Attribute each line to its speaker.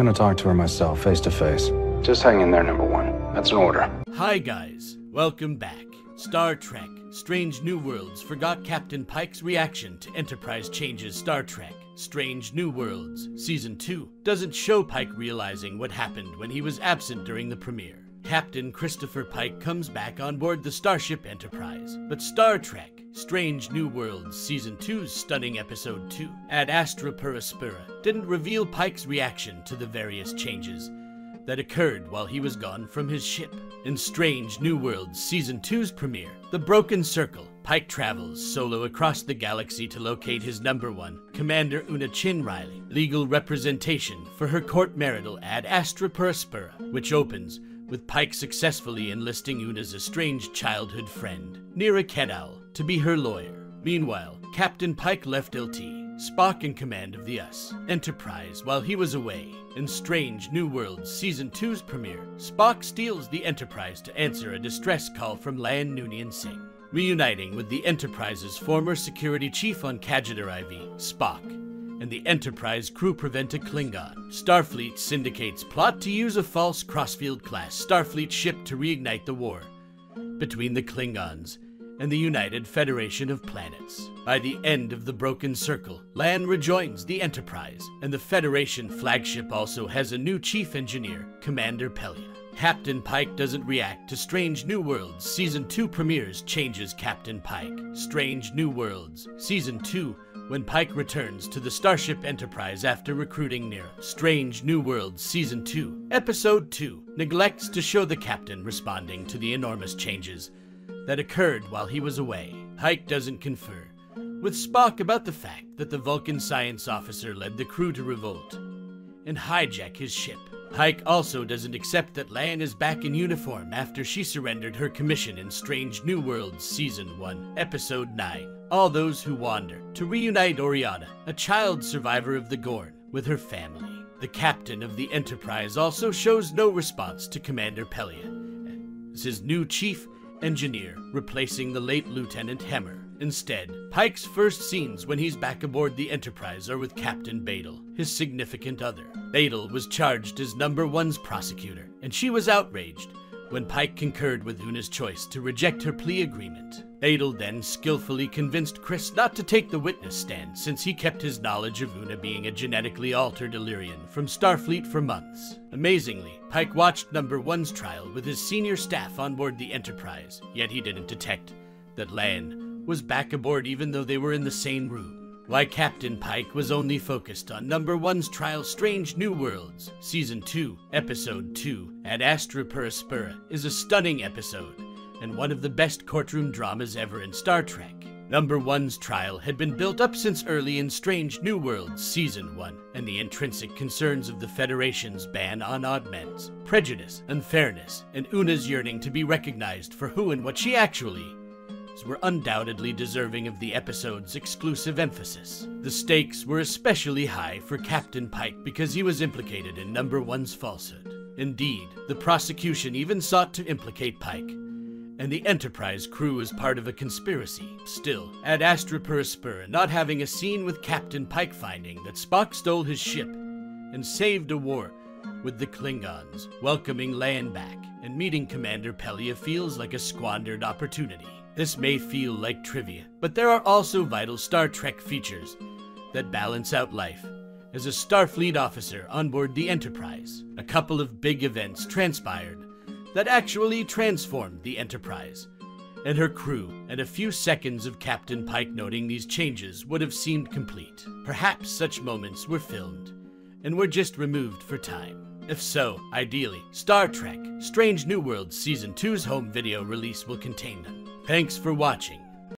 Speaker 1: gonna talk to her myself, face to face. Just hang in there, number one. That's an order.
Speaker 2: Hi guys, welcome back. Star Trek Strange New Worlds forgot Captain Pike's reaction to Enterprise changes. Star Trek Strange New Worlds Season 2 doesn't show Pike realizing what happened when he was absent during the premiere. Captain Christopher Pike comes back on board the Starship Enterprise, but Star Trek Strange New Worlds Season 2's stunning Episode 2, Ad Astra Per Aspera, didn't reveal Pike's reaction to the various changes that occurred while he was gone from his ship. In Strange New Worlds Season 2's premiere, The Broken Circle, Pike travels solo across the galaxy to locate his number one, Commander Una Chin Riley, legal representation for her court-marital Ad Astra Per Aspera, which opens with Pike successfully enlisting Una's estranged childhood friend, Neera Ketoul, to be her lawyer. Meanwhile, Captain Pike left LT, Spock in command of the Enterprise while he was away. In Strange New Worlds Season 2's premiere, Spock steals the Enterprise to answer a distress call from Lan Noonien Singh. Reuniting with the Enterprise's former security chief on Kajadar IV, Spock and the Enterprise crew prevent a Klingon. Starfleet syndicates plot to use a false Crossfield-class Starfleet ship to reignite the war between the Klingons and the United Federation of Planets. By the end of The Broken Circle, Lan rejoins the Enterprise, and the Federation flagship also has a new chief engineer, Commander Pelia. Captain Pike doesn't react to Strange New Worlds Season 2 premieres changes Captain Pike. Strange New Worlds Season 2, when Pike returns to the Starship Enterprise after recruiting Neera. Strange New Worlds Season 2, Episode 2, neglects to show the captain responding to the enormous changes that occurred while he was away. Pike doesn't confer with Spock about the fact that the Vulcan science officer led the crew to revolt and hijack his ship. Pike also doesn't accept that Lan is back in uniform after she surrendered her commission in Strange New Worlds Season 1, Episode 9, All Those Who Wander, to reunite Oriana, a child survivor of the Gorn, with her family. The captain of the Enterprise also shows no response to Commander Pelia as his new chief engineer, replacing the late Lieutenant Hemmer. Instead, Pike's first scenes when he's back aboard the Enterprise are with Captain Badal, his significant other. Badal was charged as number one's prosecutor, and she was outraged when Pike concurred with Una's choice to reject her plea agreement. Badal then skillfully convinced Chris not to take the witness stand since he kept his knowledge of Una being a genetically altered Illyrian from Starfleet for months. Amazingly, Pike watched number one's trial with his senior staff on board the Enterprise, yet he didn't detect that Lan was back aboard even though they were in the same room. Why Captain Pike was only focused on number one's trial Strange New Worlds Season 2, Episode 2, Ad Astra Per Aspera, is a stunning episode and one of the best courtroom dramas ever in Star Trek. Number one's trial had been built up since early in Strange New Worlds Season 1, and the intrinsic concerns of the Federation's ban on odd men's, prejudice, unfairness, and Una's yearning to be recognized for who and what she actually were undoubtedly deserving of the episode's exclusive emphasis. The stakes were especially high for Captain Pike because he was implicated in number one's falsehood. Indeed, the prosecution even sought to implicate Pike and the Enterprise crew as part of a conspiracy. Still, Ad Astra Per Aspera not having a scene with Captain Pike finding that Spock stole his ship and saved a war with the Klingons, welcoming Lan back, and meeting Commander Pelia feels like a squandered opportunity. This may feel like trivia, but there are also vital Star Trek features that balance out life as a Starfleet officer on board the Enterprise. A couple of big events transpired that actually transformed the Enterprise and her crew, and a few seconds of Captain Pike noting these changes would have seemed complete. Perhaps such moments were filmed and were just removed for time. If so, ideally, Star Trek Strange New Worlds Season 2's home video release will contain them. Thanks for watching.